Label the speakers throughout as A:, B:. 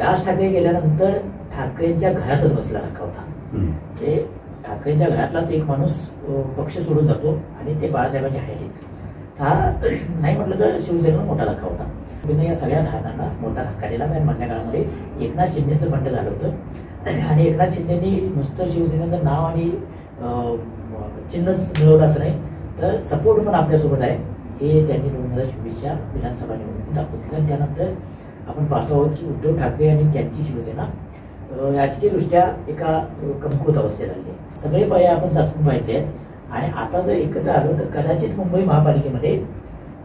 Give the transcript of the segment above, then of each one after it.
A: राज ठाकरे गेल्यानंतर ठाकरेंच्या घरातच बसला रखा होता. ते ठाकरेंच्या घरातलाच एक माणूस पक्ष सोडून जातो आणि ते बाळासाहेबांच्या हयातीत हा नाही म्हटलं तर शिवसेनेला मोठा धक्का होता. या सगळ्या धारणांना मोठा धक्का दिला. मधल्या काळामध्ये एकनाथ शिंदेचं बंड झालं होतं आणि एकनाथ शिंदेनी नुसतं शिवसेनेचं नाव आणि चिन्हच मिळवलं असं नाही तर सपोर्ट पण आपल्यासोबत आहे हे त्यांनी 2024च्या विधानसभा निवडणुकीत दाखवून दिलं. त्यानंतर आपण पाहतो आहोत की उद्धव ठाकरे आणि त्यांची शिवसेना राजकीयदृष्ट्या एका कमकुवत अवस्थेत आली आहे. सगळे पर्याय आपण चाचपून पाहिले आहेत आणि आता जर एकत्र आलो तर कदाचित मुंबई महापालिकेमध्ये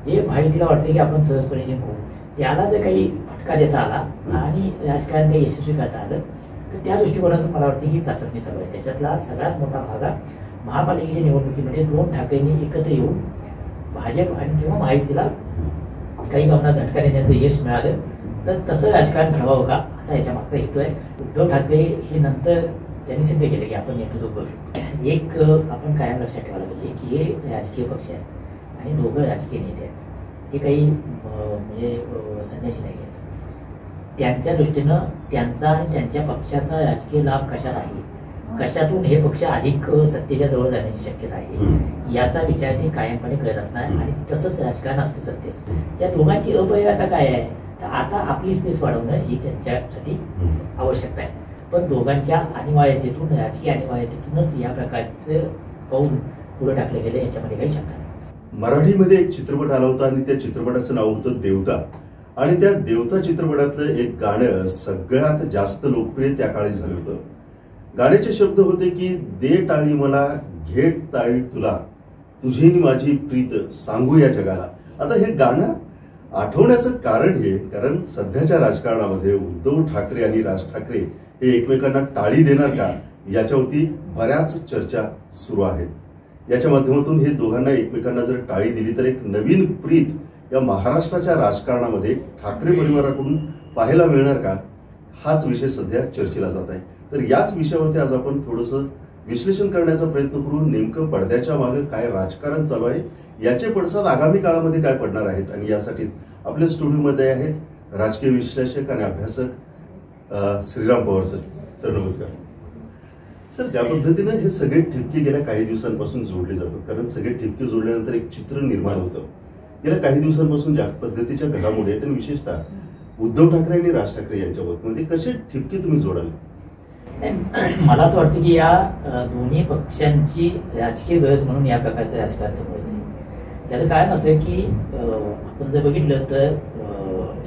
A: जे माहितीला वाटते की आपण सहजपणे जिंकू त्याला जर काही फटका देता आला आणि राजकारण काही यशस्वी करता आलं तर त्या दृष्टिकोनातून मला वाटते ही चाचपणी चालू आहे. त्याच्यातला सगळ्यात मोठा भाग हा महापालिकेच्या निवडणुकीमध्ये 2 ठाकरेंनी एकत्र येऊन भाजप आणि किंवा महायुतीला काही भावना झटका देण्याचं यश मिळालं तर तसं राजकारण घडवावं का असा याच्या मागचा हेतू आहे. उद्धव ठाकरे हे नंतर त्यांनी सिद्ध केले की आपण नेतृत्व करू शकतो. एक आपण कायम लक्षात ठेवायला पाहिजे की हे राजकीय पक्ष आहेत आणि दोघं राजकीय नेते आहेत. ते काही म्हणजे संन्यासी नाही आहेत. त्यांच्या दृष्टीनं त्यांचा आणि त्यांच्या पक्षाचा राजकीय लाभ कशात आहे कशातून हे पक्ष अधिक सत्तेच्या जवळ जाण्याची शक्यता आहे याचा विचार ते कायमपणे करत असणार आणि तसंच राजकारण असतं सत्तेचं. या दोघांची अपरिहार्यता काय आहे तर आता आपली स्पेस वाढवणं ही त्यांच्यासाठी आवश्यकता आहे. पण दोघांच्या अनिवार्यतेतून राजकीय अनिवार्यतेतूनच या प्रकारचं पाऊल पुढे टाकलं गेलं याच्यामध्ये काही शंका नाही.
B: मराठीमध्ये एक चित्रपट आला होता आणि त्या चित्रपटाचं नाव होतं देवता आणि त्या देवता चित्रपटातलं एक गाणं सगळ्यात जास्त लोकप्रिय त्या काळी झालं होतं. गाण्याचे शब्द होते की दे टाळी मला घेट ताळी तुला तुझी माझी प्रीत सांगू या जगाला. आता हे गाणं आठवण्याचं कारण हे कारण सध्याच्या राजकारणामध्ये उद्धव ठाकरे आणि राज ठाकरे हे एकमेकांना टाळी देणार का याच्यावरती बऱ्याच चर्चा सुरू आहेत. याच्या माध्यमातून हे दोघांना एकमेकांना जर टाळी दिली तर एक नवीन प्रीत या महाराष्ट्राच्या राजकारणामध्ये ठाकरे परिवाराकडून पाहायला मिळणार का हाच विषय सध्या चर्चेला जात आहे. तर याच विषयावरती आज आपण थोडंसं विश्लेषण करण्याचा प्रयत्न करून नेमकं पडद्याच्या मागे काय राजकारण चालू आहे याचे पडसाद आगामी काळामध्ये काय पडणार आहेत आणि यासाठीच आपल्या स्टुडिओमध्ये आहेत राजकीय विश्लेषक आणि अभ्यासक श्रीराम पवार सर. सर नमस्कार. सर ज्या पद्धतीने हे सगळे ठिपके गेल्या काही दिवसांपासून जोडले जातात कारण सगळे ठिपके जोडल्यानंतर एक चित्र निर्माण होतं. गेल्या काही दिवसांपासून ज्या पद्धतीच्या घडामोडी आहेत आणि विशेषतः उद्धव ठाकरे आणि राज ठाकरे यांच्या बाबतीमध्ये कसे ठिपके तुम्ही जोडाल.
A: मला असं वाटतं की या दोन्ही पक्षांची राजकीय गरज म्हणून या प्रकारचं राजकारण समोर येते. याचं कारण असं की आपण जर बघितलं तर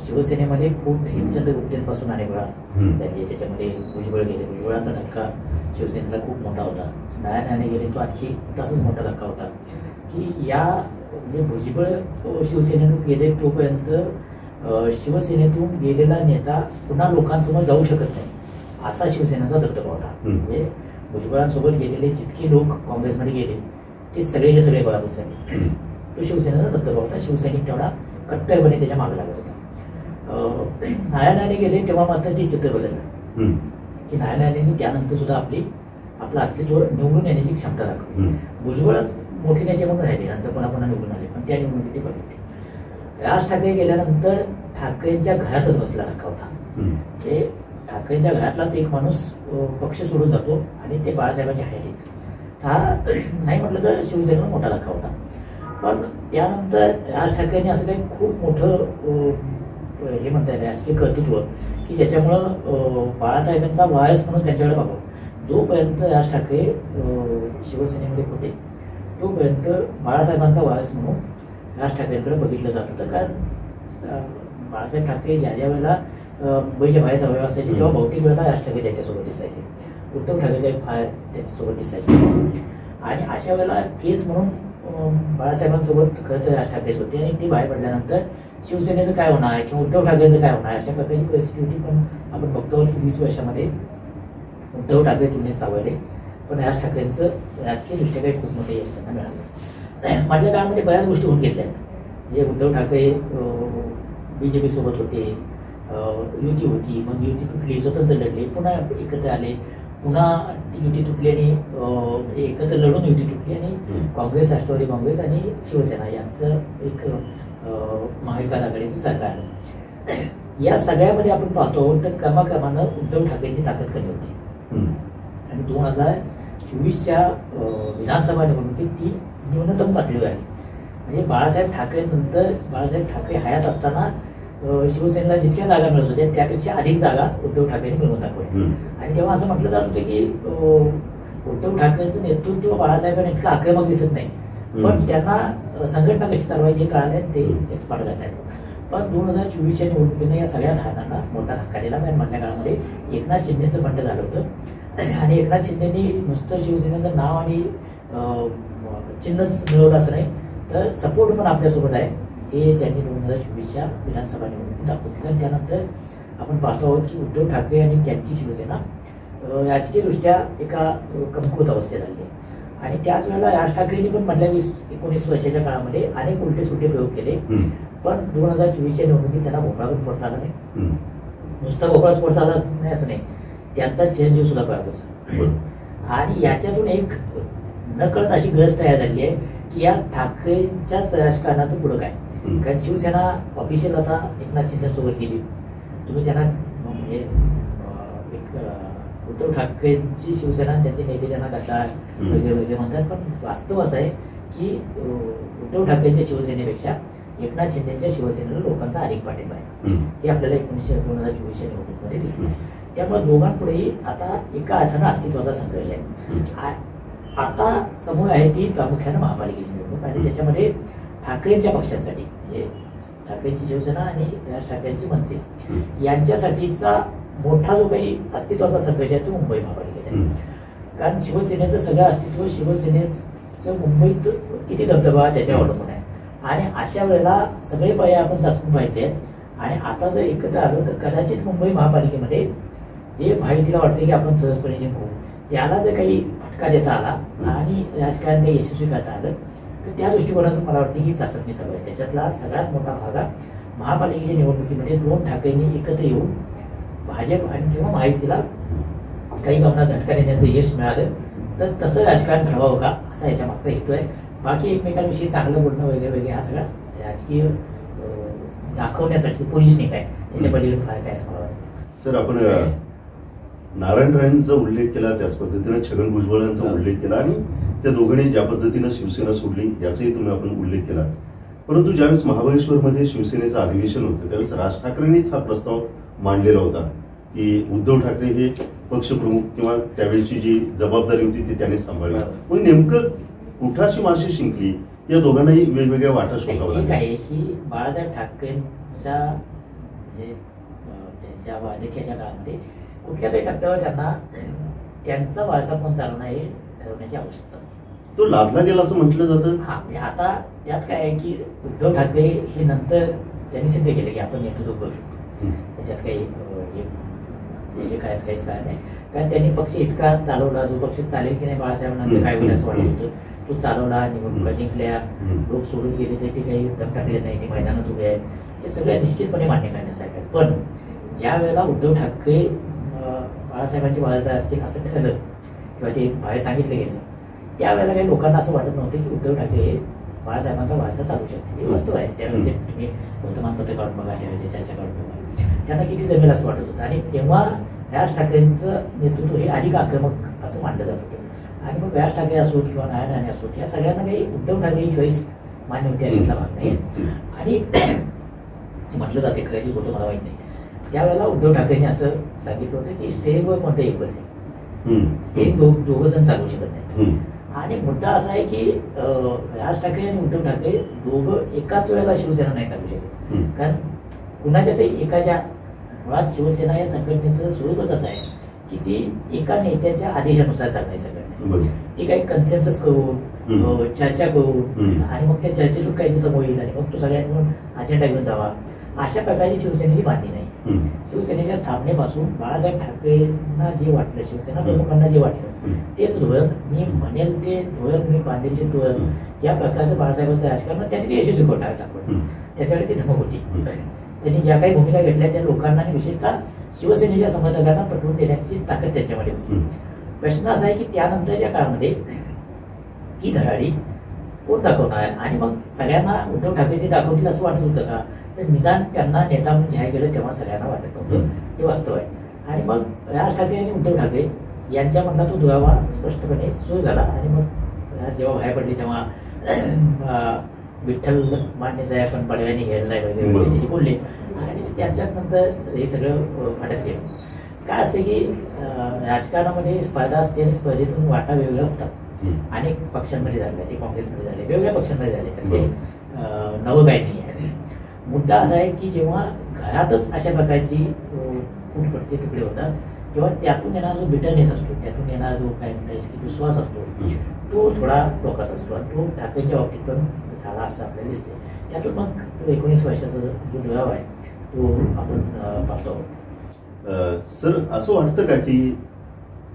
A: शिवसेनेमध्ये खूप हेमचंद गुप्तेंपासून अनेक वेळा झाली. त्याच्यामध्ये भुजबळ गेले. भुजबळांचा धक्का शिवसेनेचा खूप मोठा होता. नारायण गेले तो आणखी तसंच मोठा धक्का होता की या म्हणजे भुजबळ शिवसेनेतून गेले तोपर्यंत शिवसेनेतून गेलेला नेता पुन्हा लोकांसमोर जाऊ शकत नाही असा शिवसेनेचा दबदबा होता. म्हणजे भुजबळांसोबत गेलेले जितके लोक काँग्रेसमध्ये गेले ते सगळेचे सगळे बराबर झाले. तो शिवसेनेचा दबदबा होता. शिवसैनिक तेवढा कट्टरपणे त्याच्या मागे लागत होता. नारायण गेले तेव्हा मात्र ती चित्र बदललं की नारायण त्यानंतर सुद्धा आपलं अस्तित्व निवडून येण्याची क्षमता दाखवली. भुजबळ मोठे नेते म्हणून राहिले नंतर पुन्हा निवडून आले पण त्या निवडणुकीत ते पडले. राज ठाकरे गेल्यानंतर ठाकरेंच्या घरातच बसला रखा होता. ते ठाकरेंच्या घरातलाच एक माणूस पक्ष सोडून जातो आणि ते बाळासाहेबांच्या हयातीत हा नाही म्हटलं तर शिवसेनेला मोठा धक्का होता. पण त्यानंतर राज ठाकरेंनी असं काही खूप मोठं हे म्हणता येईल राजकीय कर्तृत्व की ज्याच्यामुळं बाळासाहेबांचा वारस म्हणून त्यांच्याकडे बघावं. जोपर्यंत राज ठाकरे शिवसेनेमध्ये होते तोपर्यंत बाळासाहेबांचा वारस म्हणून राज ठाकरेंकडे बघितलं जात होतं. कारण बाळासाहेब ठाकरे ज्या वेळेला मुंबईच्या बाहेर हवे असायचे तेव्हा बहुतेक वेळा राज ठाकरे त्याच्यासोबत दिसायचे. उद्धव ठाकरे फार त्याच्यासोबत दिसायचे आणि अशा वेळेला फेस म्हणून बाळासाहेबांसोबत खरं तर राज ठाकरेच होते. आणि ती बाहेर पडल्यानंतर शिवसेनेचं काय होणार किंवा उद्धव ठाकरेंचं काय होणार अशा प्रकारची परिस्थिती होती. पण आपण बघतो की 20 वर्षामध्ये उद्धव ठाकरे तुलनेत सावरले पण राज ठाकरेंचं राजकीयदृष्ट्या काही खूप मोठे यश त्यांना मिळालं. मधल्या काळामध्ये बऱ्याच गोष्टी होऊन गेल्या आहेत. म्हणजे उद्धव ठाकरे BJP सोबत होते, युती होती, मग युती तुटली, स्वतंत्र लढले, पुन्हा एकत्र आले, पुन्हा ती युती तुटली आणि एकत्र लढून युती तुटली आणि काँग्रेस, राष्ट्रवादी काँग्रेस आणि शिवसेना यांचं एक महाविकास आघाडीचं सरकार आलं. या सगळ्यामध्ये आपण पाहतो तर क्रमाक्रमानं उद्धव ठाकरेंची ताकद कमी होती आणि 2024च्या विधानसभा निवडणुकीत ती न्यूनतम पातळीवर आली. म्हणजे बाळासाहेब ठाकरे नंतर बाळासाहेब ठाकरे हयात असताना शिवसेनेला जितक्या जागा मिळत होत्या त्यापेक्षा अधिक जागा उद्धव ठाकरेंनी मिळवून दाखवल्या. आणि तेव्हा असं म्हटलं जात होतं की उद्धव ठाकरेंचं नेतृत्व बाळासाहेबांना इतकं आक्रमक दिसत नाही, पण त्यांना संघटना कशी चालवायची हे कळाले ते एक्सपर्ट करत आहेत. पण 2024च्या निवडणुकीने या सगळ्या धारणांना मोठा धक्का दिला. कारण मधल्या काळामध्ये एकनाथ शिंदेचं बंड झालं होतं आणि एकनाथ शिंदेनी नुसतं शिवसेनेचं नाव आणि चिन्हच मिळवलं असं नाही तर सपोर्ट पण आपल्यासोबत आहे हे त्यांनी 2024च्या विधानसभा निवडणुकीत दाखवलं. आणि त्यानंतर आपण पाहतो आहोत की उद्धव ठाकरे आणि त्यांची शिवसेना राजकीयदृष्ट्या एका कमकुवत अवस्थेत आली आहे. आणि त्याच वेळेला राज ठाकरेंनी पण मधल्या 20-19 वर्षाच्या काळामध्ये अनेक उलटे सुलटे प्रयोग केले, पण 2024च्या निवडणुकीत त्यांना भोपळा पण फोडता आला नाही. नुसता भोपळाच फोडता आला नाही असं नाही, त्यांचा चिरंजीव सुद्धा पराभूत झाला. आणि याच्यातून एक नकळत अशी गरज तयार झाली आहे की या ठाकरेंच्याच राजकारणाचं पुढं काय. कारण शिवसेना ऑफिशियल आता एकनाथ शिंदेसोबत गेली. तुम्ही त्यांना म्हणजे उद्धव ठाकरेंची शिवसेना त्यांचे नेते त्यांना गद्दार वगैरे वगैरे म्हणतात, पण वास्तव असं आहे की उद्धव ठाकरेंच्या शिवसेनेपेक्षा एकनाथ शिंदेच्या शिवसेनेला लोकांचा अधिक पाठिंबा आहे. हे आपल्याला 2024च्या निवडणुकीमध्ये दिसलं. त्यामुळे दोघांपुढेही आता एका अर्थानं अस्तित्वाचा संघर्ष आहे. आता समोर आहे ती प्रामुख्यानं महापालिकेची निवडणूक आणि त्याच्यामध्ये ठाकरेंच्या पक्षांसाठी म्हणजे ठाकरेंची शिवसेना आणि राज ठाकरेंची मनसे यांच्यासाठीचा मोठा जो काही अस्तित्वाचा संघर्ष आहे तो मुंबई महापालिकेत आहे. कारण शिवसेनेचं सगळं अस्तित्व शिवसेनेचं मुंबईत किती दबदबा त्याच्यावर अवलंबून आहे. आणि अशा वेळेला सगळे पर्याय आपण चाचपून पाहिले आहेत आणि आता जर एकत्र आलो तर कदाचित मुंबई महापालिकेमध्ये जे माहितीला वाटते की आपण सहजपणे जिंकू त्याला जर काही फटका देता आला आणि राजकारण काही यशस्वी करता आलं तर त्या दृष्टिकोनातून मला वाटतं ही चाचपणी चालू आहे. त्याच्यातला सगळ्यात मोठा भाग हा महापालिकेच्या निवडणुकीमध्ये दोन ठाकरेंनी एकत्र येऊन भाजप आणि किंवा महायुतीला काही भावना झटका देण्याचं यश मिळालं तर तसं राजकारण घडवावं का असा याच्या मागचा हेतू आहे. बाकी एकमेकांविषयी चांगलं बोलणं वगैरे वगैरे हा सगळा राजकीय दाखवण्यासाठी पोझिशनिंग आहे, त्याच्या पलीकडे फार काय असं मला वाटतं.
B: सर आपण नारायण राणेंचा उल्लेख केला त्याच पद्धतीनं छगन भुजबळांचा उल्लेख केला आणि त्या दोघांनी ज्या पद्धतीनं शिवसेना सोडली याचाही तुम्ही आपण उल्लेख केला. परंतु ज्यावेळेस महाबळेश्वरमध्ये शिवसेनेचं अधिवेशन होतं त्यावेळेस राज ठाकरेंनीच हा प्रस्ताव मांडलेला होता की उद्धव ठाकरे हे पक्षप्रमुख किंवा त्यावेळची जी जबाबदारी होती ती त्यांनी सांभाळली. पण नेमकं कुठाची माशी शिंकली या दोघांनाही वेगवेगळ्या वाटा शोधाव्या
A: लागल्या. आहे की बाळासाहेब ठाकरेंच्या म्हणजे त्यांच्या वार्धक्याच्या काळामध्ये कुठल्या तरी टप्प्यावर त्यांना त्यांचा वारसा पण चालवणं हे ठरवण्याची आवश्यकता होती.
B: तो लादला गेला असं म्हटलं जातं.
A: हा म्हणजे आता त्यात काय आहे की उद्धव ठाकरे हे नंतर त्यांनी सिद्ध केले की आपण नेतृत्व करू शकतो. त्यात काही काहीच कारण नाही. कारण त्यांनी पक्ष इतका चालवला जो पक्ष चालेल की नाही बाळासाहेबांना काय होईल असं वाटत होतं तो चालवला. निवडणुका जिंकल्या, लोक सोडून गेले ते काही दम टाकले नाही, ते मैदानात उभे आहेत, हे सगळं निश्चितपणे मान्य करण्यासारखं आहे. पण ज्या वेळेला उद्धव ठाकरे बाळासाहेबांचे वारसदार असतील असं ठरलं किंवा ते बाहेर सांगितले गेले त्यावेळेला काही लोकांना असं वाटत नव्हतं की उद्धव ठाकरे हे बाळासाहेबांचा वारसा चालू शकते. हे वास्तव आहे. त्यावेळेस तुम्ही वर्तमानपत्र काढून बघा, त्यावेळेस चर्चा काढून बघा, त्यांना किती जमेल असं वाटत होतं. आणि तेव्हा राज ठाकरेंचं नेतृत्व हे अधिक आक्रमक असं मानलं जात होतं. आणि मग राज ठाकरे असोत किंवा नारायण राणे असोत या सगळ्यांना काही उद्धव ठाकरे ही चॉईस मान्य होती अशातला भाग नाही. आणि असं म्हटलं जाते खरं की होतं मला माहीत नाही. त्यावेळेला उद्धव ठाकरेंनी असं सांगितलं होतं की स्टेजवर कोणतं एक बसेल, स्टेज दोघं जण चालू शकत नाही. आणि मुद्दा असा आहे की राज ठाकरे आणि उद्धव ठाकरे दोघं एकाच वेळेला शिवसेना नाही चालू शकत. कारण कुणाच्या तरी एकाच्या मुळात शिवसेना या संघटनेचं स्वरूपच असं आहे की ती एका नेत्याच्या आदेशानुसार चालणारी संघटना. ती काही कन्सेन्सस करून चर्चा करून आणि मग त्या चर्चेतून काही समोर येईल आणि मग तो सगळ्यांनी म्हणून अजेंडा घेऊन जावा अशा प्रकारची शिवसेनेची बांधणी नाही. शिवसेनेच्या स्थापनेपासून बाळासाहेब ठाकरेंना जे वाटलं, शिवसेना प्रमुखांना जे वाटलं तेच धोरण मी म्हणेल ते धोरण मी बांधेलचे धोरण या प्रकारचं बाळासाहेबांचं राजकारण त्यांनी ते यशस्वी करून टाकलं. त्याच्याकडे ती धमक होती. त्यांनी ज्या काही भूमिका घेतल्या त्या लोकांना आणि विशेषतः शिवसेनेच्या समर्थकांना पटवून देण्याची ताकद त्यांच्यामध्ये होती. प्रश्न असा आहे की त्यानंतरच्या काळामध्ये ही धडाडी कोण दाखवणार? आणि मग सगळ्यांना उद्धव ठाकरे ते दाखवतील असं वाटत होतं का? तर निदान त्यांना नेता म्हणून जाहीर केलं तेव्हा सगळ्यांना वाटत नव्हतं. हे वास्तव आहे. आणि मग राज ठाकरे आणि उद्धव ठाकरे यांच्यामधला तो दुरावा स्पष्टपणे सुरू झाला. आणि मग जेव्हा बाहेर पडली तेव्हा विठ्ठल मान्य साहेब पण बडव्याने घ्यायला नाही वगैरे ते बोलले. आणि त्यांच्यात नंतर हे सगळं फाटत गेलं. काय असते की राजकारणामध्ये स्पर्धा असते आणि स्पर्धेतून वाटा वेगवेगळ्या होतात. अनेक पक्षांमध्ये झाले, ते काँग्रेसमध्ये झाले, वेगवेगळ्या पक्षांमध्ये झाले. तर ते नवं काही नाही आहे. मुद्दा असा आहे की जेव्हा घरातच अशा प्रकारची फूट पडते तुकडे होतात तेव्हा त्यातून येणारा जो बिटरनेस असतो, त्यातून येणारा जो काय म्हणता येईल की विश्वास असतो, तो थोडा लोकांचा असतो. आणि तो ठाकरेंच्या बाबतीत पण झाला असं आपल्याला दिसते. त्यातून मग तो 19 वर्षाचा जो दुरावा आहे तो आपण पाहतो.
B: सर, असं वाटतं का की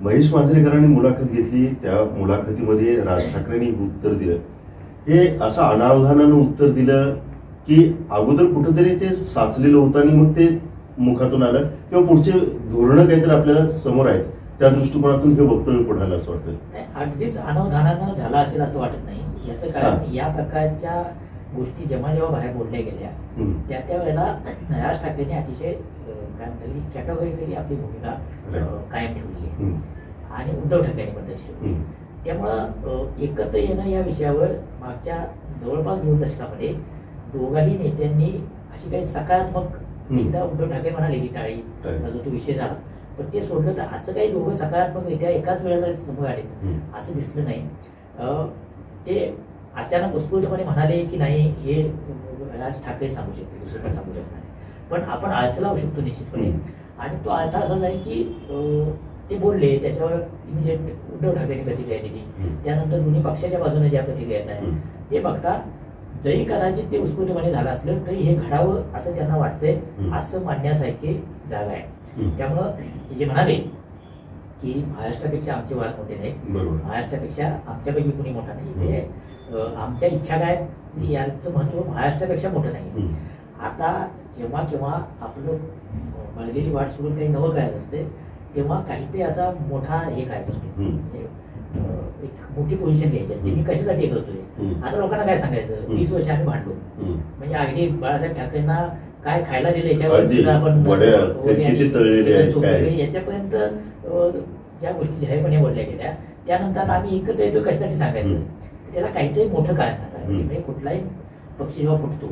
B: महेश मांजरेकरांनी मुलाखत घेतली, त्या मुलाखतीमध्ये राज ठाकरेंनी उत्तर दिलं, हे असं अनावधानानं उत्तर दिलं की अगोदर कुठंतरी ते साचलेलं होतं आणि मग ते मुखातून आलं, किंवा पुढचे धोरणं काहीतरी आपल्याला समोर आहेत त्या दृष्टिकोनातून हे वक्तव्य पुढे आलं असं वाटतं?
A: अगदीच अनावधानानं झालं असेल असं वाटत नाही. याचं कारण या प्रकारच्या गोष्टी जेव्हा जेव्हा बाहेर बोलल्या गेल्या त्या वेळेला राज ठाकरेंनी अतिशय काय म्हणता येईल कॅटेगोरिकली आपली भूमिका कायम ठेवली आहे. आणि उद्धव ठाकरेंनी पण तशी ठेवली. त्यामुळं एकत्र येणं या विषयावर मागच्या जवळपास 2 दशकामध्ये दोघाही नेत्यांनी अशी काही सकारात्मक, एकदा उद्धव ठाकरे म्हणाले की टाळीचा जो तो विषय झाला, पण ते सोडलं तर असं काही दोघं सकारात्मकरित्या एकाच वेळेला समोर आले असं दिसलं नाही. ते अचानक उत्स्फूर्तपणे म्हणाले की नाही हे राज ठाकरे सांगू शकते, दुसरं पण सांगू शकणार नाही, पण आपण अर्थ लावू शकतो निश्चितपणे. आणि तो अर्थ असाच आहे की ते बोलले, त्याच्यावर इमिजिएट उद्धव ठाकरेंनी प्रतिक्रिया दिली. त्यानंतर दोन्ही पक्षाच्या बाजूने ज्या प्रतिक्रिया येत आहे ते बघता जरी कदाचित ते उत्स्फूर्तपणे झालं असलं तरी हे घडावं असं त्यांना वाटतंय, असं मानण्यासारखी जागा आहे. त्यामुळं ते जे म्हणाले की महाराष्ट्रापेक्षा आमचे वाद मोठे नाही, महाराष्ट्रापेक्षा आमच्यापैकी कुणी मोठा नाही, हे आमच्या इच्छा काय याचं महत्व महाराष्ट्रापेक्षा मोठं नाही. आता जेव्हा केव्हा आपलं बळलेली वाट सोडून काही नवं करायचं असते तेव्हा काहीतरी असा मोठा हे करायचं असतो, एक मोठी पोझिशन घ्यायची असते. मी कशासाठी हे करतोय? आता लोकांना काय सांगायचं, 20 वर्ष आम्ही भांडलो, म्हणजे अगदी बाळासाहेब ठाकरेंना काय खायला दिलं याच्यावर आपण याच्यापर्यंत ज्या गोष्टी जाहीरपणे बोलल्या गेल्या. त्यानंतर आम्ही एकत्र येतो कशासाठी सांगायचं, त्याला काहीतरी मोठं कारण सांगायचं. म्हणजे कुठलाही पक्ष जेव्हा फुटतो,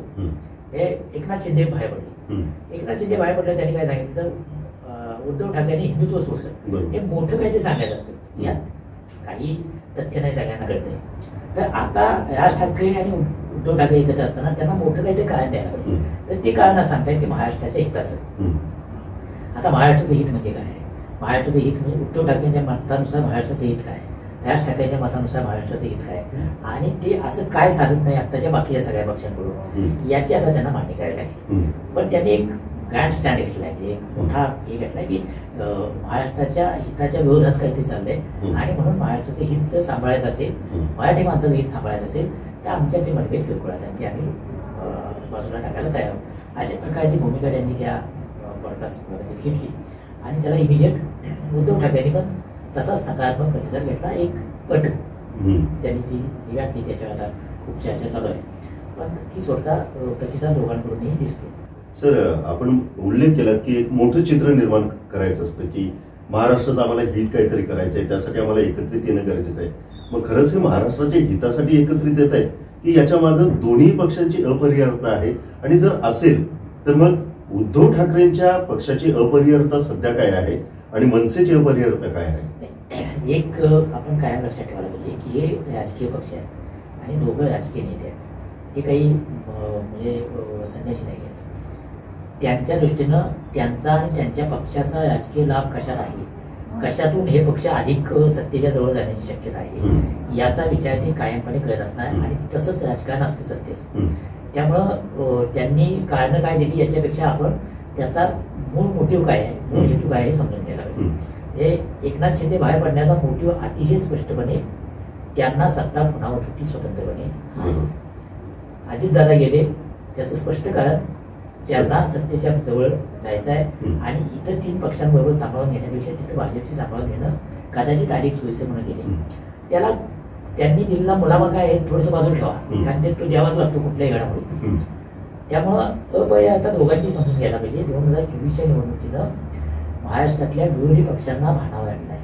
A: हे एकनाथ शिंदे बाहेर पडले. एकनाथ शिंदे बाहेर पडले त्यांनी काय सांगितलं तर उद्धव ठाकरेंनी हिंदुत्व सोडलं, हे मोठं काही ते सांगायचं असतं. यात काही तथ्य नाही, सगळ्यांना कळतंय. तर आता राज ठाकरे आणि उद्धव ठाकरे एकत्र असताना त्यांना मोठं काहीतरी कारण द्यायला पाहिजे. तर ते कारण सांगतायत की महाराष्ट्राच्या हिताचं. आता महाराष्ट्राचं हित म्हणजे काय? महाराष्ट्राचं हित म्हणजे उद्धव ठाकरेंच्या मतानुसार महाराष्ट्राचं हित काय, राज ठाकरेंच्या मतानुसार महाराष्ट्राचं हित काय, आणि ते असं काय साधत नाही आत्ताच्या बाकीच्या सगळ्या पक्षांकडून, याची आता त्यांना मान्य करायला लागली. पण त्यांनी एक ग्रँड स्टँड घेतलाय, एक मोठा हे घेतलाय की महाराष्ट्राच्या हिताच्या विरोधात काहीतरी चाललंय, आणि म्हणून महाराष्ट्राचं हित जर सांभाळायचं असेल, मराठी माणसाचं हित सांभाळायचं असेल तर आमच्यातले मतभेद किरकोळ आहेत, ते आम्ही बाजूला टाकायला तयार आहोत. अशा प्रकारची भूमिका त्यांनी त्या पॉडकास्टमध्ये घेतली. आणि त्याला इमिजिएट उद्धव ठाकरेंनी पण तसाच सकारात्मक प्रतिसाद घेतला. एक अट त्यांनी ती जी घातली, त्याच्यावर आता खूप चर्चा चालू आहे, पण ती स्वतः प्रतिसाद दोघांकडूनही दिसतो.
B: सर, आपण उल्लेख केला की एक मोठं चित्र निर्माण करायचं असतं की महाराष्ट्राचं आम्हाला हित काहीतरी करायचं आहे, त्यासाठी आम्हाला एकत्रित येणं गरजेचं आहे. मग खरंच हे महाराष्ट्राच्या हितासाठी एकत्रित येत आहेत की याच्या मागे दोन्ही पक्षांची अपरिहार्यता आहे? आणि जर असेल तर मग उद्धव ठाकरेंच्या पक्षाची अपरिहार्यता सध्या काय आहे आणि मनसेची अपरिहार्यता काय आहे?
A: एक आपण कायम लक्षात ठेवायला पाहिजे की हे राजकीय पक्ष आहेत आणि दोघं राजकीय नेते आहेत, ते काही म्हणजे संन्यासी नाही आहेत. त्यांच्या दृष्टीनं त्यांचा आणि त्यांच्या पक्षाचा राजकीय लाभ कशात आहे, कशातून हे पक्ष अधिक सत्तेच्या जवळ जाण्याची शक्यता आहे, याचा विचार ते कायमपणे करत असणार. आणि तसंच राजकारण असतं सत्तेचं. त्यामुळं त्यांनी कारणं काय दिली याच्यापेक्षा आपण त्याचा मूळ मोटिव्ह काय आहे, मूळ हेतू काय आहे समजून घ्यायला पाहिजे. एकनाथ शिंदे बाहेर पडण्याचा मोटिव्ह अतिशय स्पष्टपणे त्यांना सत्ता पुन्हा होती स्वतंत्रपणे. अजितदादा गेले त्याचं स्पष्ट कारण त्यांना सत्तेच्या जवळ जायचं आहे, आणि इतर 3 पक्षांबरोबर सांभाळून घेण्यापेक्षा तिथं भाजपशी सांभाळून घेणं कदाचित अधिक सोयीचं म्हणून गेले. त्याला त्यांनी दिलेला मुलामा काय आहे थोडंसं बाजूला ठेवा, कारण ते तो द्यावाच लागतो कुठल्याही घडामोडी. त्यामुळं अपय आता दोघांची समजून घ्यायला पाहिजे. 2024च्या निवडणुकीनं महाराष्ट्रातल्या विरोधी पक्षांना भानावर आणलाय,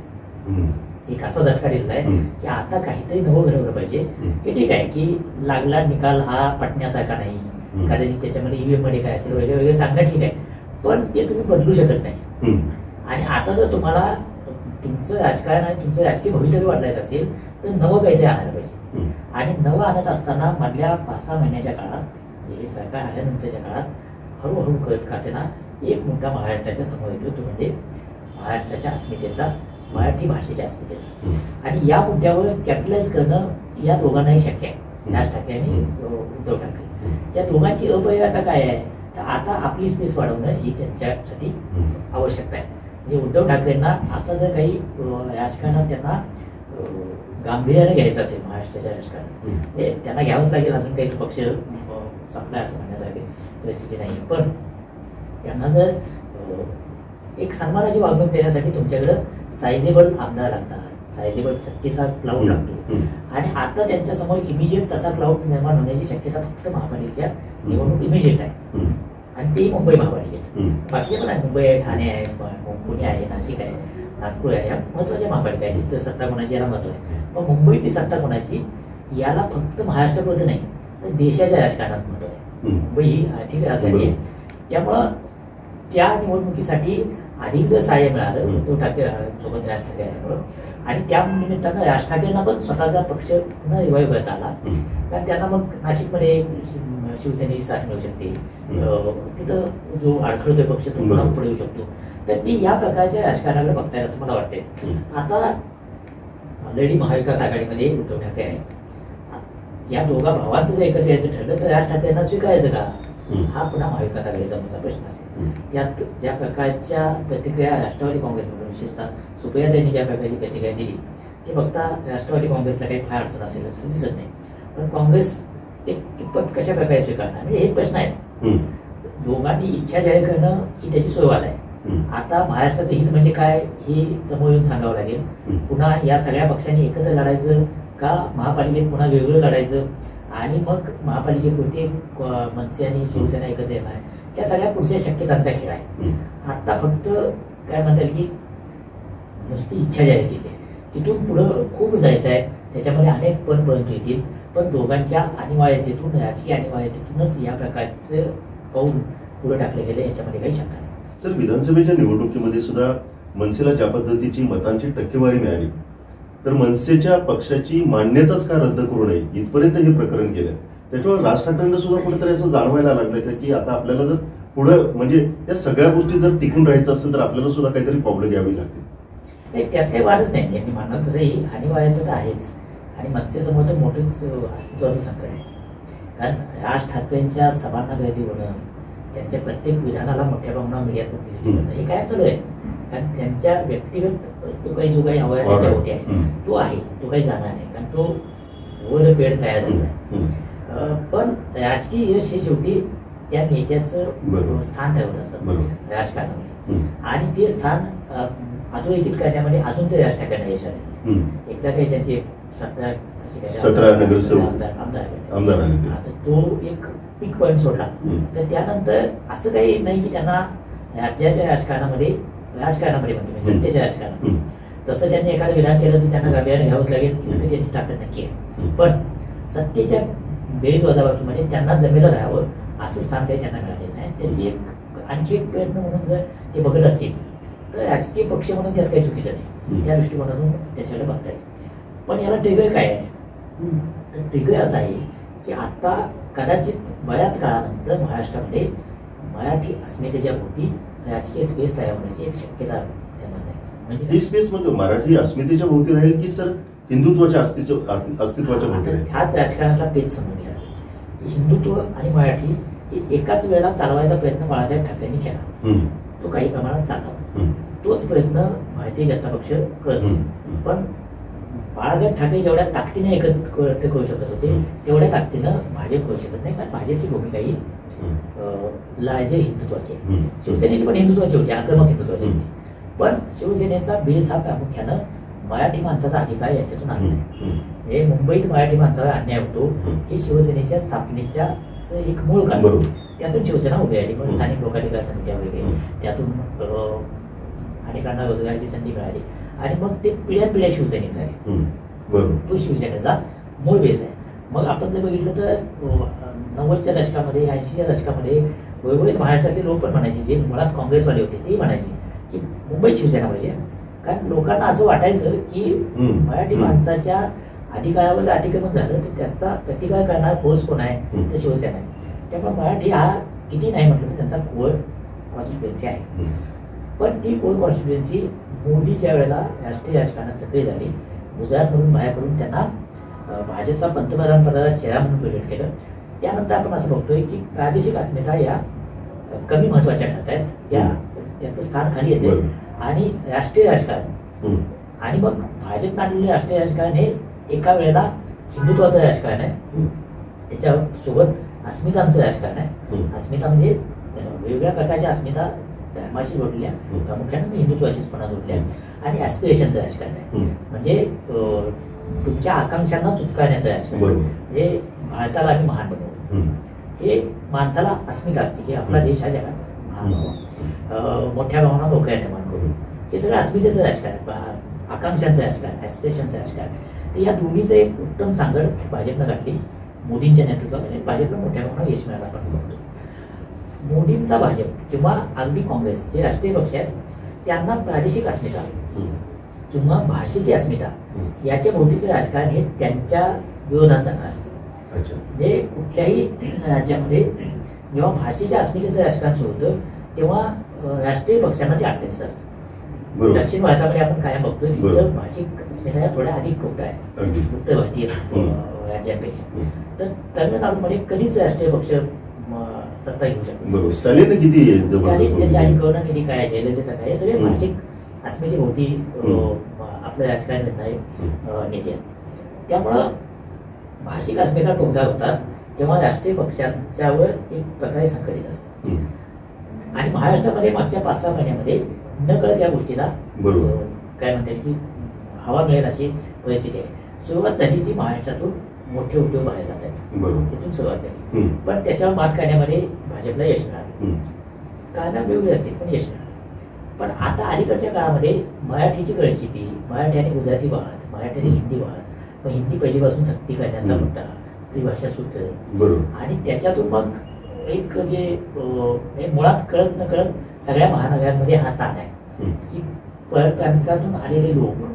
A: एक असा झटका दिलेला आहे की आता काहीतरी नवं घडवलं पाहिजे. हे ठीक आहे की लागला निकाल हा पटण्यासारखा नाही, कदाचित त्याच्यामध्ये ईव्हीएम मध्ये काय असेल वगैरे वगैरे सांगणं ठीक आहे, पण ते तुम्ही बदलू शकत नाही. आणि आता जर तुम्हाला तुमचं राजकारण आणि तुमचं राजकीय भवितव्य वाढवायचं असेल तर नवं काहीतरी आणायला पाहिजे. आणि नवं आणत असताना मधल्या 5-6 महिन्याच्या काळात, हे सरकार आल्यानंतरच्या काळात हळूहळू कळत का असेना एक मुद्दा महाराष्ट्राच्या समोर येतो, तो म्हणजे महाराष्ट्राच्या अस्मितेचा, मराठी भाषेच्या अस्मितेचा. आणि या मुद्द्यावर कॅपिटलाइज करणं या दोघांनाही शक्य आहे, राज ठाकरे आणि उद्धव ठाकरे. या दोघांची अपयश आता काय आहे, तर आता आपली स्पेस वाढवणं ही त्यांच्यासाठी आवश्यकता आहे. म्हणजे उद्धव ठाकरेंना आता जर काही राजकारणात त्यांना गांभीर्याने घ्यायचं असेल महाराष्ट्राच्या राजकारणात, त्यांना घ्यावंच लागेल. अजून काही पक्ष संपला असं म्हणण्यासारखी परिस्थिती नाही, पण त्यांना जर एक सन्मानाची वागणूक देण्यासाठी तुमच्याकडं सायझेबल आमदार लागतात, सायझेबल सत्तेचा क्लाउड लागतो. आणि आता त्यांच्यासमोर इमिजिएट तसा क्लाउड निर्माण होण्याची शक्यता फक्त महापालिकेच्या निवडणूक इमिजिएट आहे, आणि तेही मुंबई महापालिकेत. बाकीचे पण आहे, मुंबई आहे, ठाणे आहे, पुणे आहे, नाशिक आहे, नागपूर आहे, या महत्वाच्या महापालिका आहे जिथं सत्ता कोणाची याला महत्व आहे. पण मुंबईतली सत्ता कोणाची याला फक्त महाराष्ट्रापुरतं नाही तर देशाच्या राजकारणात महत्व आहे. मुंबई ही आर्थिक राजधानी आहे. त्यामुळं त्या निवडणुकीसाठी अधिक जर सहाय्य मिळालं उद्धव ठाकरे सोबत राज ठाकरे आल्यामुळं, आणि त्या निमित्तानं राज ठाकरेंना पण स्वतःचा पक्ष पुन्हा रिवाईव्ह करता आला, कारण त्यांना मग नाशिकमध्ये शिवसेनेची साथ मिळू शकते, तिथं जो अडखळतोय पक्ष तो पुन्हा पुढे येऊ शकतो. तर ती या प्रकारच्या राजकारणाकडे बघताय असं मला वाटते. आता ऑलरेडी महाविकास आघाडीमध्ये उद्धव ठाकरे आहेत, या दोघा भावांचं जर एकत्र यायचं ठरलं तर राज ठाकरेंना स्वीकारायचं का, हा पुन्हा महाविकास आघाडीचा मोठा प्रश्न असेल. यात ज्या प्रकारच्या प्रतिक्रिया राष्ट्रवादी काँग्रेसमधून, विशेषतः सुप्रियाताईंनी ज्या प्रकारची प्रतिक्रिया दिली ते बघता राष्ट्रवादी काँग्रेसला काही फार अडचण असेल असं दिसत नाही, पण काँग्रेस ते कितपत कशा प्रकारे स्वीकारणार, म्हणजे हे प्रश्न आहेत. दोघांनी इच्छा जाहीर करणं ही त्याची सुरुवात आहे. आता महाराष्ट्राचं हित म्हणजे काय हे समोर येऊन सांगावं लागेल. पुन्हा या सगळ्या पक्षांनी एकत्र लढायचं का महापालिकेत पुन्हा वेगळं लढायचं, आणि मग महापालिकेपुरती मनसे आणि शिवसेना एकत्र येणार, या सगळ्या पुढच्या शक्यतांचा खेळ आहे. आता फक्त काय म्हणता येईल की नुसती इच्छा जाहीर केली आहे, तिथून पुढं खूप जायचं आहे, त्याच्यामध्ये अनेक पर्यंत येतील, पण दोघांच्या अनिवार्यतेतून, राजकीय अनिवार्यतेतूनच या प्रकारचं पाऊल पुढे टाकले गेले, याच्यामध्ये काही शंका नाही.
B: सर, विधानसभेच्या निवडणुकीमध्ये सुद्धा मनसेला ज्या पद्धतीची मतांची टक्केवारी मिळाली, तर मनसेच्या पक्षाची मान्यताच का रद्द करू नये इथपर्यंत हे प्रकरण गेलं. त्याच्यामुळे राज ठाकरेंना सुद्धा कुठेतरी असं जाणवायला लागलं की आता आपल्याला जर पुढं म्हणजे या सगळ्या गोष्टी जर टिकून राहायचं असेल तर आपल्याला सुद्धा काहीतरी पावलं घ्यावी लागतील.
A: नाही, त्यात काही वादच नाही. यांनी म्हणणं तसंही अनिवार्यता तर आहेच, आणि मनसेसमोर तर मोठंच अस्तित्वाचं संकट आहे. कारण राज ठाकरेंच्या सभांना गर्दी होणं, त्यांच्या प्रत्येक विधानाला मोठ्या प्रमाणावर मीडियात पब्लिसिटी करणं हे काय चालू आहे. कारण त्यांच्या व्यक्तिगत तो काही जो काही हवा आहे त्याच्या होती आहे तो आहे, तो काही जाणार नाही, कारण तो वर पेड तयार झाला आहे. पण राजकीय यश हे शेवटी त्या नेत्याचं स्थान ठरवत असतं राजकारणामध्ये, आणि ते स्थान अधोरेखित करण्यामध्ये अजून ते राज ठाकरेंना यश आले. एकदा काही त्यांचे
B: 17 नगरसेवक आमदार आले,
A: आता तो एक पीक पॉईंट सोडला. तर त्यानंतर असं काही नाही की त्यांना राज्याच्या राजकारणामध्ये म्हणजे सत्तेच्या राजकारणात तसं त्यांनी एखादं विधान केलं तर त्यांना गांभीर्याने घ्यावंच लागेल, इतकी त्यांची ताकद नक्की आहे. पण सत्तेच्या बेरीज वजाबाकीमध्ये त्यांना जमेलं राहावं असं स्थान काही त्यांना मिळालेलं नाही. त्यांची एक आणखी एक प्रयत्न म्हणून जर ते बघत असतील तर राजकीय पक्ष म्हणून त्यात काही चुकीचं नाही, त्या दृष्टिकोनातून त्याच्याकडे बघता येईल. पण याला ट्रिगर काय आहे, तर ट्रिगर असं आहे की आता कदाचित बऱ्याच काळानंतर महाराष्ट्रामध्ये मराठी अस्मितेच्या भोवती राजकीय स्पेस तयार होण्याची एक शक्यता निर्माण झाली. म्हणजे
B: ही स्पेस मग मराठी अस्मितेच्या भोवती राहील की सर हिंदुत्वाच्या अस्तित्वाच्या भोवती राहील?
A: ह्याच राजकारणातला पेच समजून घ्या. हिंदुत्व आणि मराठी हे एकाच वेळेला चालवायचा प्रयत्न बाळासाहेब ठाकरेंनी केला, तो काही प्रमाणात चालला. तोच प्रयत्न भारतीय जनता पक्ष करतो. पण बाळासाहेब ठाकरे जेवढ्या ताकदीने एकत्र करू शकत होते तेवढ्या ताकदीनं भाजप करू शकत नाही, कारण भाजपची भूमिका ही लाजे हिंदुत्वाची, शिवसेनेची पण हिंदुत्वाची होती, आक्रमक हिंदुत्वाची होती. पण शिवसेनेचा बेस हा प्रामुख्यानं मराठी माणसाचा अधिकार याच्यातून आला नाही. म्हणजे मुंबईत मराठी माणसावर अन्याय होतो हे शिवसेनेच्या स्थापनेच्या एक मूळ कारण. त्यातून शिवसेना उभी आली. पण स्थानिक लोकाधिकार समित्या वगैरे त्यातून अनेकांना रोजगाराची संधी मिळाली आणि मग ते पिढ्या शिवसैनिक झाले. तो शिवसेनेचा मूळ बेस आहे. मग आपण जर बघितलं तर 90च्या दशकामध्ये 80च्या दशकामध्ये वैभवीत महाराष्ट्रातले लोक पण म्हणायचे, जे मुळात काँग्रेसवाले होते ते म्हणायचे की मुंबईत शिवसेना पाहिजे. कारण लोकांना असं वाटायचं की मराठी माणसाच्या अधिकारावर अतिक्रमण झालं तर त्याचा प्रतिकार करणारा फोर्स कोण आहे, तर शिवसेना आहे. त्यामुळे मराठी हा किती नाही म्हटलं तर त्यांचा कोर कॉन्स्टिट्युएन्सी आहे. पण ती कोर कॉन्स्टिट्युएन्सी मोदीच्या वेळेला राष्ट्रीय राजकारणात सक्रिय झाली. गुजरातमधून बाहेर पडून त्यांना भाजपचा पंतप्रधान पदाचा चेहरा म्हणून प्रेरित केलं. त्यानंतर आपण असं बघतोय की प्रादेशिक अस्मिता या कमी महत्वाच्या ठरत आहेत. त्याचं स्थान खाली येते आणि राष्ट्रीय राजकारण आणि मग भाजप आणलेले राष्ट्रीय राजकारण हे एका वेळेला हिंदुत्वाचं राजकारण आहे, त्याच्यासोबत अस्मितांचं राजकारण आहे. अस्मिता म्हणजे वेगवेगळ्या प्रकारच्या अस्मिता धर्माशी जोडल्या, प्रामुख्याने हिंदुत्वाशीच पण जोडल्या आणि ॲस्पिरेशनचं राजकारण आहे. म्हणजे तुमच्या आकांक्षांना चुचकारण्याचं राजकारण. म्हणजे भारताला आम्ही महान बनवू, हे माणसाला अस्मिता असते की आपला देश हा जगात महान व्हावा, मोठ्या भावना लोकांना निर्माण करू. हे सगळं अस्मितेचं राजकारण, आकांक्षांचं राजकारण, ॲस्पिरेशनचं राजकारण. तर या दोन्हीचं एक उत्तम सांगड भाजपनं घातली मोदींच्या नेतृत्वाखाली. भाजपला मोठ्या भावना यश मिळालं आपण बघतो. मोदींचा भाजप किंवा अगदी काँग्रेस जे राष्ट्रीय पक्ष आहेत त्यांना प्रादेशिक अस्मिता किंवा भाषेची अस्मिता याच्या भोवतीचं राजकारण हे त्यांच्या विरोधाचं असतं. म्हणजे कुठल्याही राज्यामध्ये जेव्हा भाषेच्या अस्मितेचं राजकारण सुरू होतं तेव्हा राष्ट्रीय पक्षांना ते अडचणीच असतं. दक्षिण भारतामध्ये आपण काय बघतोय तर भाषिक अस्मिता थोड्या अधिक होत आहेत उत्तर भारतीय राज्यांपेक्षा. तर तमिळनाडूमध्ये कधीच राष्ट्रीय पक्ष सत्ता घेऊ शकतो.
B: स्टॅलिन किती
A: त्याच्या आधी करुणानिधी काय, जयललिता काय, हे सगळे भाषिक अस्मितेभोवती आपलं राजकारण करणारे नेते आहेत. त्यामुळं भाषिक अस्मिता टोकदार होतात तेव्हा राष्ट्रीय पक्षांच्यावर एक प्रकारे संकटित असतं. आणि महाराष्ट्रामध्ये मागच्या 5-6 महिन्यामध्ये न कळत या गोष्टीला काय म्हणतात की हवा मिळेल अशी परिस्थिती आहे. सुरुवात झाली ती महाराष्ट्रातून मोठे उद्योग बाहेर जात आहेत, तिथून सुरुवात झाली. पण त्याच्यावर मात करण्यामध्ये भाजपला यश मिळालं. कारणं वेगळी असतील पण यश मिळालं. पण आता अलीकडच्या काळामध्ये मराठीची गळचिपी, मराठी आणि गुजराती वाद, मराठी आणि हिंदी वाद, मग हिंदी पहिलीपासून सक्ती करण्याचा मुद्दा, त्रिभाषा सूत्र आणि त्याच्यातून मग एक जे मुळात कळत न कळत सगळ्या महानगरांमध्ये हा ताण आहे की परप्रांतातून आलेले लोक,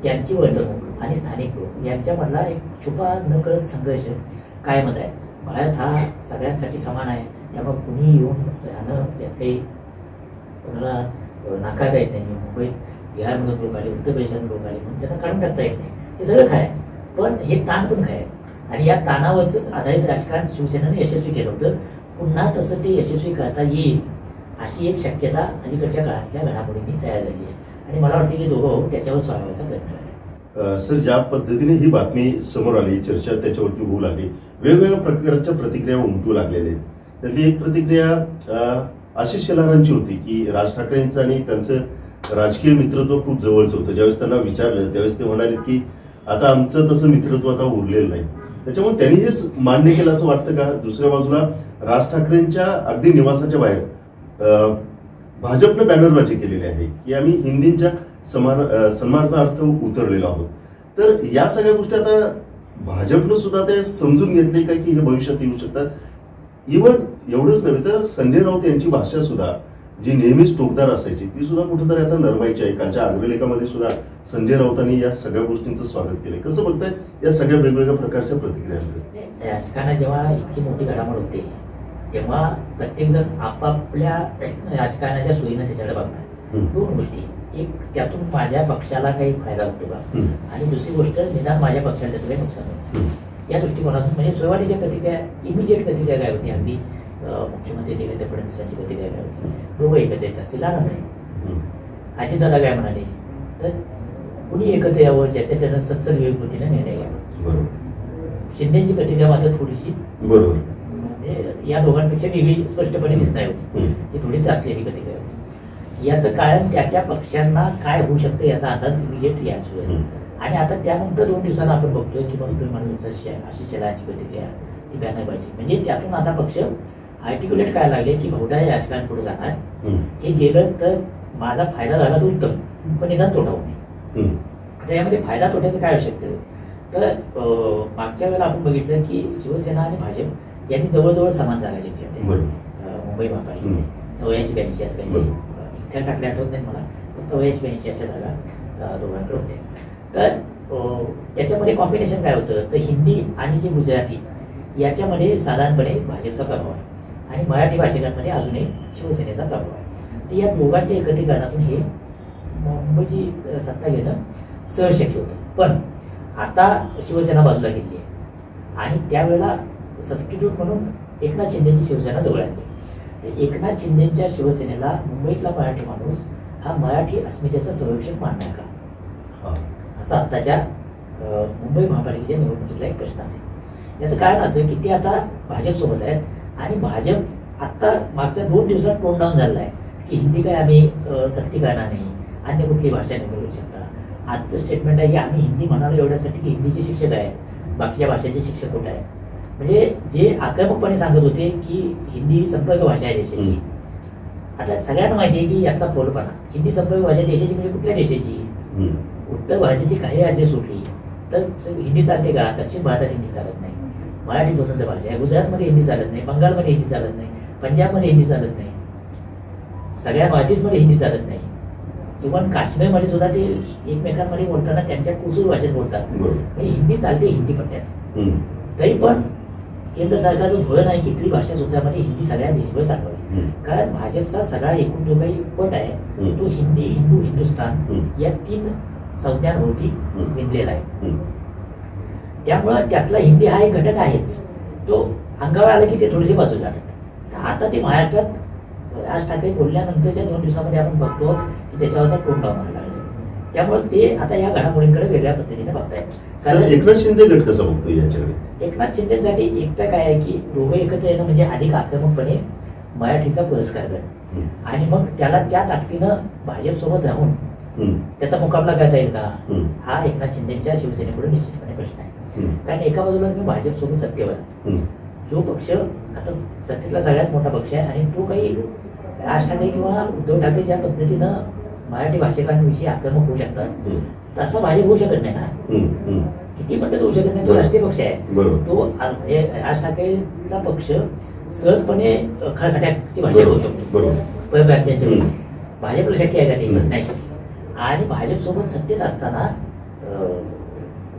A: त्यांची वर्तणूक आणि स्थानिक लोक यांच्यामधला एक छुपा न कळत संघर्ष कायमच आहे. भारत हा सगळ्यांसाठी समान आहे, त्यामुळे कुणी येऊन राहणं यात काही कोणाला नाकारता येत नाही. मुंबईत बिहारमधून लोक आले, उत्तर प्रदेशातून लोक आले म्हणून त्यांना काढून टाकता येत नाही. हे सगळं काय आहे, पण हे ताण पण काय आहे आणि या ताणावरच आधारित राजकारण शिवसेनेने यशस्वी केलं होतं. पुन्हा तसं ते यशस्वी करता येईल अशी एक शक्यता अलीकडच्या काळातल्या घडामोडींनी तयार झाली आहे आणि मला वाटतं की दोघं त्याच्यावर स्वागताचा प्रयत्न आहे.
B: सर, ज्या पद्धतीने ही बातमी समोर आली, चर्चा त्याच्यावरती होऊ लागली, वेगवेगळ्या प्रकारच्या प्रतिक्रिया उमटू लागलेल्या आहेत. त्यातली एक प्रतिक्रिया आशिष शेलारांची होती की राज ठाकरेंचं आणि त्यांचं राजकीय मित्रत्व खूप जवळचं होतं. ज्यावेळेस त्यांना विचारलं त्यावेळेस ते म्हणाले की आता आमचं तसं मित्रत्व आता उरलेलं नाही. त्याच्यामुळे त्यांनी हेच मान्य केलं असं वाटतं का? दुसऱ्या बाजूला राज ठाकरेंच्या अगदी निवासाच्या बाहेर भाजपनं बॅनरबाजी केलेली आहे की आम्ही हिंदींच्या सन्मानार्थ उतरलेलो आहोत. तर या सगळ्या गोष्टी आता भाजपनं सुद्धा ते समजून घेतले का की हे भविष्यात येऊ शकतात? इव्हन एवढंच नव्हे तर संजय राऊत यांची भाषा सुद्धा जी नेहमीच टोकदार असायची ती सुद्धा कुठेतरी आता नरमायची आहे. कालच्या अग्रलेखामध्ये सुद्धा संजय राऊतांनी या सगळ्या गोष्टींचं स्वागत केलंय. कसं बघताय या सगळ्या वेगवेगळ्या प्रकारच्या प्रतिक्रियांकडे?
A: राजकारणात जेव्हा इतकी मोठी घडामोड होते तेव्हा प्रत्येक जण आपापल्या राजकारणाच्या सोयीनं त्याच्याकडे बघणार. दोन गोष्टी, एक त्यातून माझ्या पक्षाला काही फायदा होतो का आणि दुसरी गोष्ट निदान माझ्या पक्षाला त्याचं काही नुकसान होतं या दृष्टिकोनातून. म्हणजे सुरुवातीच्या प्रतिक्रिया इमिजिएट प्रतिक्रिया काय होती, अगदी मुख्यमंत्री देवेंद्र फडणवीसांची प्रतिक्रिया काय होती, दोघं एकत्र येत असतील आला नाही. अजितदादा काय म्हणाले तर कुणी एकत्र यावं ज्याच्या त्यानं सत्सर विवेकबुद्धीने निर्णय घ्यावा. शिंदेची प्रतिक्रिया मात्र थोडीशी या दोघांपेक्षा वेगळी स्पष्टपणे दिसणार होती, ती थोडी त्रासलेली प्रतिक्रिया होती. याचं कारण त्या त्या पक्षांना काय होऊ शकतं याचा अंदाज इमिजिएट याच वेळेला. आणि आता त्यानंतर 2 दिवसांना आपण बघतोय की मग तुम्ही म्हणलं अशी शेलाची प्रतिक्रिया ती घ्यायला पाहिजे. म्हणजे त्यातून आता पक्ष आर्टिक्युलेट करायला लागले की बहुधा हे राजकारण पुढे जाणार, हे गेलं तर माझा फायदा झाला तर उत्तम, पण निदान तोटा होऊ नये. आता यामध्ये फायदा तोट्याचं काय असू शकतं, तर मागच्या वेळेला आपण बघितलं की शिवसेना आणि भाजप यांनी जवळजवळ समान जागा जिंकल्या होत्या मुंबई महापालिकेने. 84-82 असं काही एक्झॅक्ट आकडे आठवत नाही मला, पण 84-82 अशा जागा दोघांकडे होत्या. तर त्याच्यामध्ये कॉम्बिनेशन काय होतं, तर हिंदी आणि जे गुजराती याच्यामध्ये साधारणपणे भाजपचा प्रभाव आहे आणि मराठी भाषिकांमध्ये अजूनही शिवसेनेचा प्रभाव आहे. तर या दोघांच्या एकत्रीकरणातून हे मुंबईची सत्ता घेणं सहज शक्य होतं. पण आता शिवसेना बाजूला गेली आहे आणि त्यावेळेला सबस्टिट्यूट म्हणून एकनाथ शिंदेची शिवसेना जवळ आणली. एकनाथ शिंदेच्या शिवसेनेला मुंबईतला मराठी माणूस हा मराठी अस्मितेचा संरक्षक मानणार का, असा आत्ताच्या मुंबई महापालिकेच्या निवडणुकीतला एक प्रश्न असेल. याचं कारण असं की ते आता भाजपसोबत आहेत आणि भाजप आत्ता मागच्या 2 दिवसात टोन डाऊन झालेला आहे की हिंदी काय आम्ही सक्ती करणार नाही, अन्य कुठली भाषा निवडू शकता. आजचं स्टेटमेंट आहे की आम्ही हिंदी म्हणालो एवढ्यासाठी की हिंदीचे शिक्षक आहेत, बाकीच्या भाषांचे शिक्षक कुठे आहेत. म्हणजे जे आक्रमकपणे सांगत होते की हिंदी संपर्क भाषा आहे देशाची, आता सगळ्यांना माहिती आहे की यातला फोलपणा. हिंदी संपर्क भाषा देशाची म्हणजे कुठल्या देशाची, उत्तर भारतातली काही राज्य सोडली तर हिंदी चालते का, दक्षिण भारतात हिंदी चालत नाही. मराठी स्वतंत्र भाषा आहे, गुजरातमध्ये हिंदी चालत नाही, बंगालमध्ये हिंदी चालत नाही, पंजाबमध्ये हिंदी चालत नाही, सगळ्या नॉर्थईस्टमध्ये हिंदी चालत नाही. इव्हन काश्मीरमध्ये सुद्धा ते एकमेकांमध्ये बोलताना त्यांच्या कुसूर भाषेत बोलतात. म्हणजे हिंदी चालते हिंदी पट्ट्यात. तरी पण केंद्र सरकारचं धोरण आहे की ती भाषा सूत्रामध्ये हिंदी सगळ्या देशभर चालवावी. कारण भाजपचा सगळा एकूण जो काही पट आहे तो हिंदी, हिंदू, हिंदुस्थान या 3 संज्ञांभोवती विणलेला आहे. त्यामुळं त्यातला हिंदी हा एक घटक आहेच, तो अंगावर आला की ते थोडेसे बाजूला जातात. आता ते महाराष्ट्रात राज ठाकरे बोलल्यानंतरच्या 2 दिवसामध्ये आपण बघतो की त्याच्यावरचा टोन डाऊन व्हायला लागला. त्यामुळे ते आता या घडामोडींकडे वेगळ्या पद्धतीने बघतायत.
B: कारण एकनाथ शिंदे गट कसा बघतो याच्याकडे,
A: एकनाथ शिंदेसाठी एक तर काय आहे की दोघं एकत्र येणं म्हणजे अधिक आक्रमकपणे मराठीचा पुरस्कार करणं आणि मग त्याला त्या ताकदीनं भाजपसोबत राहून त्याचा मुकाबला करता येईल का, हा एकनाथ शिंदेच्या शिवसेनेपुढे निश्चितपणे प्रश्न आहे. कारण एका बाजूला तुम्ही भाजपसोबत सत्तेवर, जो पक्ष आता सत्तेतला सगळ्यात मोठा पक्ष आहे आणि तो काही राज ठाकरे किंवा उद्धव ठाकरे ज्या पद्धतीनं मराठी भाषिकांविषयी आक्रमक होऊ शकतात तसं भाजप होऊ शकत नाही ना. किती पद्धत होऊ शकत नाही, तो राष्ट्रीय पक्ष आहे. तो म्हणजे राज ठाकरेचा पक्ष सहजपणे खळखट्याची भाषा होऊ शकतो परप्रांतीयांच्या वेळी. भाजपला शक्य आहे का ते, नाही शक्य. आणि भाजपसोबत सत्तेत असताना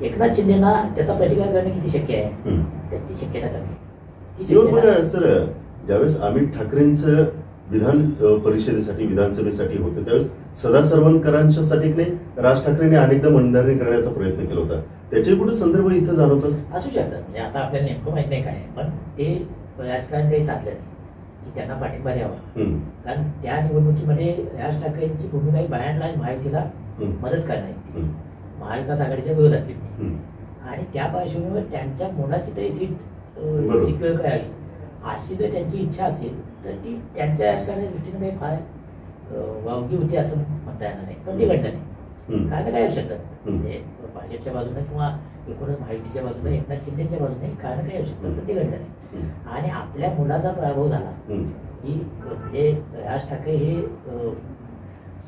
A: एकनाथ शिंदेना त्याचा प्रतिकार करणे किती शक्य आहे, त्याची शक्यता कमी.
B: बघा सर, ज्यावेळेस अमित ठाकरेंचं विधान परिषदेसाठी विधानसभेसाठी होतं त्यावेळेस सदा सरवणकरांच्यासाठी नाही राज ठाकरेंनी अनेकदा मनधरणी करण्याचा प्रयत्न केला होता. त्याचे कुठे संदर्भ इथं जाणवतात
A: असू शकतात. म्हणजे आता आपल्याला नेमकं माहित नाही काय, पण ते राजकारण काही साधलं नाही की त्यांना पाठिंबा द्यावा. कारण त्या निवडणुकीमध्ये राज ठाकरेंची भूमिका ही बायंड महायुतीला मदत करण्याची, महाविकास आघाडीच्या विरोधातली आणि त्या पार्श्वभूमीवर त्यांच्या मुलाची तरी सीट सिक्युअर करावी अशी जर त्यांची इच्छा असेल तर ती त्यांच्या राजकारणाच्या दृष्टीने काही फार वावगी होती असं म्हणता येणार नाही. पण ते घडलं नाही. कारण काय असू शकतात, म्हणजे भाजपच्या बाजूने किंवा एकूणच महायुतीच्या बाजूने एकनाथ शिंदेच्या बाजूने कारण काय असू शकतात, पण ते घडलं नाही. आणि आपल्या मुलाचा पराभव झाला की म्हणजे राज ठाकरे हे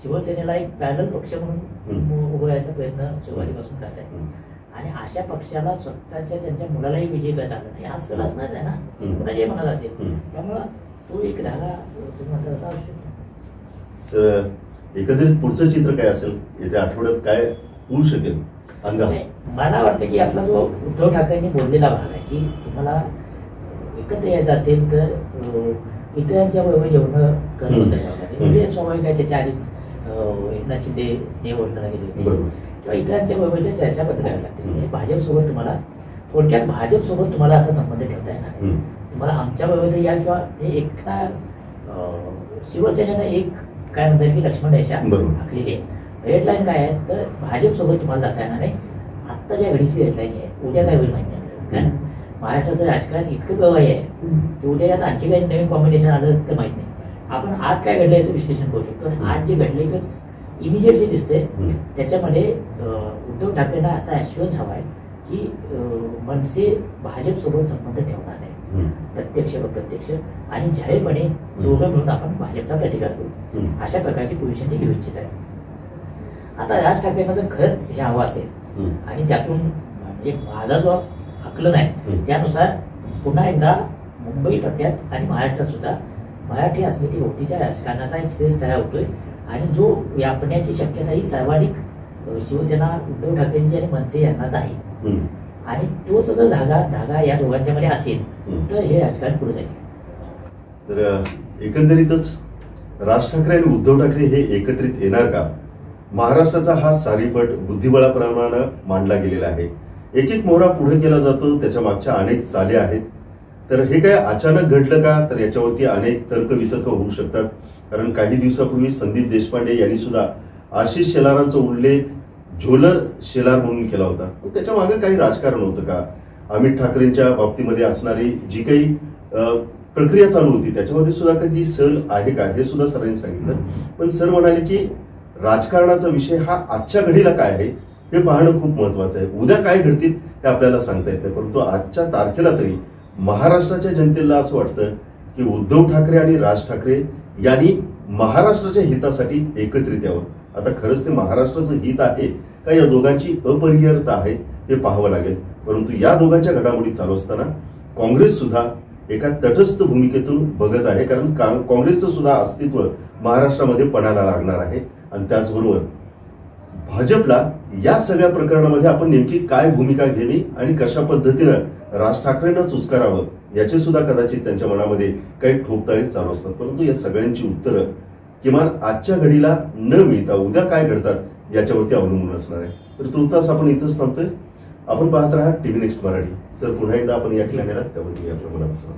A: शिवसेनेला एक पॅरल पक्ष म्हणून उभं राहायचा प्रयत्न सुरुवातीपासून करत आहे आणि अशा पक्षाला स्वतःच्या त्यांच्या मुलालाही विजय करता आला नाही. आज तर असणारच आहे ना, कुणाच्याही मनाला असेल. त्यामुळं तो एक धागा तुम्ही म्हणता असा असू शकतो.
B: सर एकंदरीत पुढचं चित्र काय असेल, येत्या आठवड्यात काय होऊ शकेल अंदाज?
A: मला वाटतं की आपला जो उद्धव ठाकरेंनी बोललेला भाग आहे की तुम्हाला एकत्र यायचं असेल तर इतरांच्या बरोबर जेवणं करणं बंद करावं लागेल. म्हणजे स्वाभाविक आहे, त्याच्या आधीच एकनाथ शिंदे स्नेह ओळखला गेले होते किंवा इतरांच्या बरोबरच्या चर्चा बंद कराव्या लागतील. म्हणजे भाजपसोबत तुम्हाला थोडक्यात भाजपसोबत तुम्हाला आता संबंध ठेवता येणार नाही. तुम्हाला आमच्या बरोबर या किंवा एका शिवसेनेनं एक काय म्हणतात की लक्ष्मण रेषा आखलेली आहे. हेडलाईन काय आहे तर भाजपसोबत तुम्हाला जाता येणार नाही. आत्ताच्या घडीची हेडलाईन आहे, उद्या काय होईल माहिती नाही. कारण महाराष्ट्राचं राजकारण इतकं गवाही आहे की उद्या यात आणखी काही नवीन कॉम्बिनेशन आलं तर माहित नाही. आपण आज काय घडलं याचं विश्लेषण करू शकतो. आणि आज जे घडले इमिजिएट जे दिसते त्याच्यामध्ये उद्धव ठाकरेंना असा ॲश्युरन्स हवा आहे की मनसे भाजपसोबत संबंध ठेवणार नाही, प्रत्यक्ष व प्रत्यक्ष, आणि जाहीरपणे दोघं मिळून आपण भाजपचा प्रतिकार करू, अशा प्रकारची पोझिशन ते घेऊ इच्छित आहे. आता राज ठाकरेंना जर खरंच हे हवं असेल आणि त्यातून म्हणजे माझा जो आकलन आहे त्यानुसार पुन्हा एकदा मुंबई पट्ट्यात आणि महाराष्ट्रात सुद्धा मराठी अस्मितेभोवतीच्या राजकारणाचा एक स्पेस तयार होतोय आणि जो व्यापण्याची शक्यता ही सर्वाधिक शिवसेना उद्धव ठाकरेंची आणि मनसे यांनाच आहे. आणि तोच जर धागा या दोघांच्या मध्ये असेल तर हे राजकारण पुढे जाईल.
B: तर एकंदरीतच राज ठाकरे आणि उद्धव ठाकरे हे एकत्रित येणार का? महाराष्ट्राचा हा सारीपट बुद्धिबळाप्रमाणे मांडला गेलेला आहे. एक एक मोहरा पुढे केला जातो, त्याच्या मागच्या अनेक चाले आहेत. तर हे काय अचानक घडलं का? तर याच्यावरती अनेक तर्कवितर्क होऊ शकतात. कारण काही दिवसापूर्वी संदीप देशपांडे यांनी सुद्धा आशिष शेलारांचा उल्लेख झोलर शेलार म्हणून केला होता. त्याच्या मागे काही राजकारण होतं का? अमित ठाकरेंच्या बाबतीमध्ये असणारी जी काही प्रक्रिया चालू होती त्याच्यामध्ये सुद्धा कधी सल आहे का हे सुद्धा सरांनी सांगितलं. पण सर म्हणाले की राजकारणाचा विषय हा आजच्या घडीला काय आहे हे पाहणं खूप महत्वाचं आहे. उद्या काय घडतील हे आपल्याला सांगता येत नाही, परंतु आजच्या तारखेला तरी महाराष्ट्राच्या जनतेला असं वाटतं की उद्धव ठाकरे आणि राज ठाकरे यांनी महाराष्ट्राच्या हितासाठी एकत्रित यावं. आता खरंच ते महाराष्ट्राचं हित आहे का या दोघांची अपरिहार्यता आहे हे पाहावं लागेल. परंतु या दोघांच्या घडामोडी चालू असताना काँग्रेस सुद्धा एका तटस्थ भूमिकेतून बघत आहे. कारण काँग्रेसचं सुद्धा अस्तित्व महाराष्ट्रामध्ये पणाला लागणार आहे. आणि त्याचबरोबर भाजपला या सगळ्या प्रकरणामध्ये आपण नेमकी काय भूमिका घ्यावी आणि कशा पद्धतीनं राज ठाकरेंना चुचकारावं याचे सुद्धा कदाचित त्यांच्या मनामध्ये काही ठोकताळे चालू असतात. परंतु या सगळ्यांची उत्तरं किमान आजच्या घडीला न मिळता उद्या काय घडतात याच्यावरती अवलंबून असणार आहे. तर तुर्तास आपण इथंच थांबतोय. आपण पाहत राहा टीव्ही नेक्स्ट मराठी. सर पुन्हा एकदा आपण या ठिकाणी त्यावरती आपल्या मनापासून